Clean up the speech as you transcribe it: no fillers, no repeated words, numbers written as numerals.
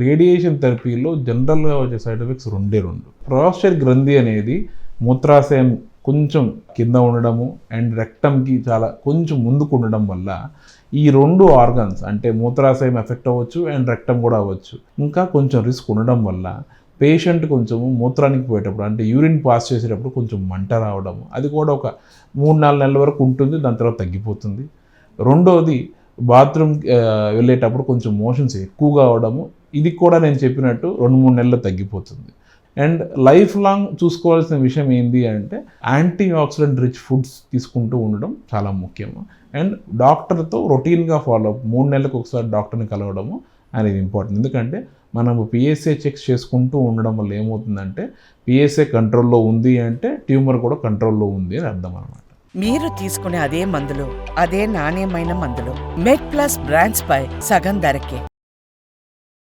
Radiation థెరపీలో జనరల్గా వచ్చే side effects రెండు. ప్రాస్టేట్ గ్రంథి అనేది మూత్రాశయం కొంచెం కింద ఉండడము అండ్ రెక్టమ్కి చాలా కొంచెం ముందుకు ఉండడం వల్ల ఈ 2 ఆర్గన్స్ అంటే మూత్రాశయం ఎఫెక్ట్ అవ్వచ్చు అండ్ రెక్టమ్ కూడా అవ్వచ్చు. ఇంకా కొంచెం రిస్క్ ఉండడం వల్ల పేషెంట్ కొంచెము మూత్రానికి పోయేటప్పుడు అంటే యూరిన్ పాస్ చేసేటప్పుడు కొంచెం మంట రావడము, అది కూడా ఒక 3-4 నెలల వరకు ఉంటుంది, దాని తర్వాత తగ్గిపోతుంది. రెండోది బాత్రూమ్ వెళ్ళేటప్పుడు కొంచెం మోషన్స్ ఎక్కువగా అవడము, ఇది కూడా నేను చెప్పినట్టు 2-3 నెలలు తగ్గిపోతుంది. అండ్ లైఫ్ లాంగ్ చూసుకోవాల్సిన విషయం ఏంటి అంటే యాంటీ ఆక్సిడెంట్ రిచ్ ఫుడ్స్ తీసుకుంటూ ఉండడం చాలా ముఖ్యము. అండ్ డాక్టర్తో రొటీన్గా ఫాలో అప్ 3 నెలలకు ఒకసారి డాక్టర్ని కలవడము అనేది ఇంపార్టెంట్. ఎందుకంటే మనము పిఎస్ఏ చెక్స్ చేసుకుంటూ ఉండడం వల్ల ఏమవుతుందంటే పిఎస్ఏ కంట్రోల్లో ఉంది అంటే ట్యూమర్ కూడా కంట్రోల్లో ఉంది అని అర్థం అనమాట. మీరు తీసుకునే అదే మందులు, అదే నాణ్యమైన మందులు మెడ్ ప్లస్ బ్రాండ్స్ పై సగం ధరకే.